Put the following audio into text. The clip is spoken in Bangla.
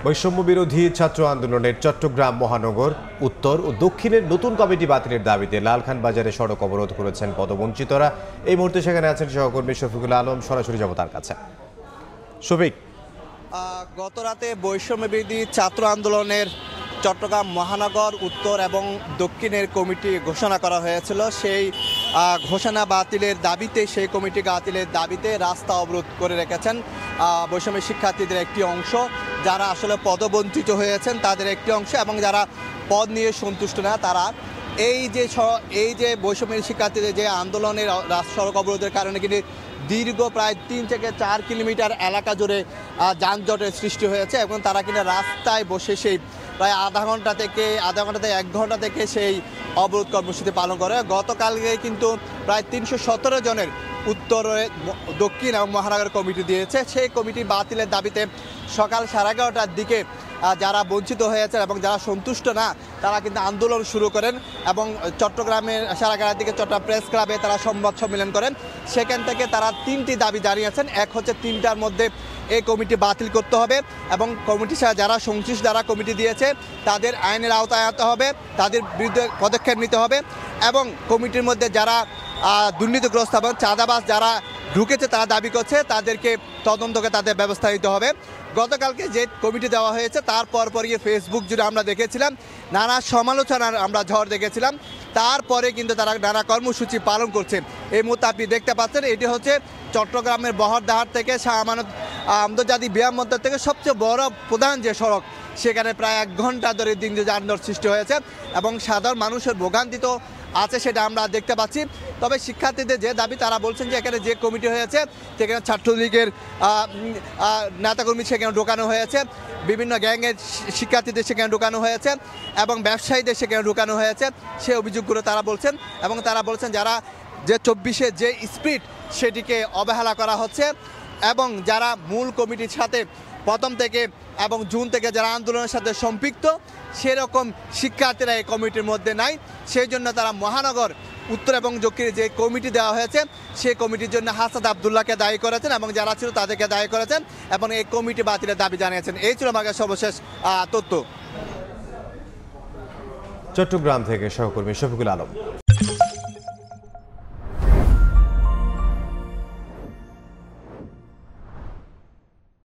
বৈষম্য বিরোধী ছাত্র আন্দোলনের চট্টগ্রাম মহানগর উত্তর ও দক্ষিণের নতুন কমিটি বাতিলের দাবিতে লালখান বাজারে সড়ক অবরোধ করেছেন পদবঞ্চিতরা। এই মুহূর্তে সেখানে আছেন সহকর্মী শফিকুল আলম, সরাসরি যাব তার কাছে। শফিক, গত রাতে বৈষম্য বিরোধী ছাত্র আন্দোলনের চট্টগ্রাম মহানগর উত্তর এবং দক্ষিণের কমিটি ঘোষণা করা হয়েছিল। সেই ঘোষণা বাতিলের দাবিতে, সেই কমিটি বাতিলের দাবিতে রাস্তা অবরোধ করে রেখেছেন বৈষম্য শিক্ষার্থীদের একটি অংশ, যারা আসলে পদবঞ্চিত হয়েছেন তাদের একটি অংশ, এবং যারা পদ নিয়ে সন্তুষ্ট না তারা এই যে বৈষম্য শিক্ষার্থীদের যে আন্দোলনের সড়ক অবরোধের কারণে কিন্তু দীর্ঘ প্রায় 3 থেকে 4 কিলোমিটার এলাকা জুড়ে যানজটের সৃষ্টি হয়েছে, এবং তারা কিনা রাস্তায় বসে সেই প্রায় আধা ঘন্টা থেকে 1 ঘন্টা থেকে সেই অবরোধ কর্মসূচি পালন করে। গতকালকে কিন্তু প্রায় 317 জনের উত্তরে দক্ষিণ এবং মহানগর কমিটি দিয়েছে। সেই কমিটি বাতিলের দাবিতে সকাল 11:30টার দিকে যারা বঞ্চিত হয়েছেন এবং যারা সন্তুষ্ট না তারা কিন্তু আন্দোলন শুরু করেন, এবং চট্টগ্রামের 11:30টার দিকে চট্টগ্রাম প্রেস ক্লাবে তারা সংবাদ সম্মেলন করেন। সেখান থেকে তারা 3টি দাবি জানিয়েছেন। এক হচ্ছে 3টার মধ্যে এই কমিটি বাতিল করতে হবে, এবং কমিটির সাথে যারা সংশ্লিষ্ট যারা কমিটি দিয়েছে তাদের আইনের আওতায় আনতে হবে, তাদের বিরুদ্ধে পদক্ষেপ নিতে হবে, এবং কমিটির মধ্যে যারা দুর্নীতিগ্রস্ত এবং চাঁদাবাজ যারা ঢুকেছে তারা দাবি করছে তাদেরকে তদন্তকে তাদের ব্যবস্থা নিতে হবে। গতকালকে যে কমিটি দেওয়া হয়েছে তার পরপরই ফেসবুক জুড়ে আমরা দেখেছিলাম নানা সমালোচনার আমরা ঝড় দেখেছিলাম। তারপরে কিন্তু তারা নানা কর্মসূচি পালন করছে। এই মুহূর্তে আপনি দেখতে পাচ্ছেন এটি হচ্ছে চট্টগ্রামের বহরদাহার থেকে শাহ আমানত আন্তর্জাতিক বিমানবন্দর থেকে সবচেয়ে বড় প্রধান যে সড়ক, সেখানে প্রায় 1 ঘন্টা ধরে দিন যানজট সৃষ্টি হয়েছে, এবং সাধারণ মানুষের ভোগান্তি তো আছে সেটা আমরা দেখতে পাচ্ছি। তবে শিক্ষার্থীদের যে দাবি, তারা বলছেন যে এখানে যে কমিটি হয়েছে সেখানে ছাত্রলীগের নেতাকর্মী সেখানে ঢোকানো হয়েছে, বিভিন্ন গ্যাংয়ের শিক্ষার্থীদের সেখানে ঢোকানো হয়েছে, এবং ব্যবসায়ীদের সেখানে ঢোকানো হয়েছে, সে অভিযোগগুলো তারা বলছেন। এবং তারা বলছেন যারা যে 24-এ যে স্পিড সেটিকে অবহেলা করা হচ্ছে, এবং যারা মূল কমিটির সাথে প্রথম থেকে এবং জুন থেকে যারা আন্দোলনের সাথে সম্পৃক্ত সেরকম শিক্ষার্থীরা এই কমিটির মধ্যে নাই। সেই জন্য তারা মহানগর উত্তর এবং দক্ষিণে যে কমিটি দেওয়া হয়েছে সেই কমিটির জন্য হাসাদ আবদুল্লাহকে দায়ী করেছেন, এবং যারা ছিল তাদেরকে দায়ী করেছেন, এবং এই কমিটি বাতিলের দাবি জানিয়েছেন। এই ছিল আমার সর্বশেষ তথ্য। চট্টগ্রাম থেকে সহকর্মী শফিকুল আলম।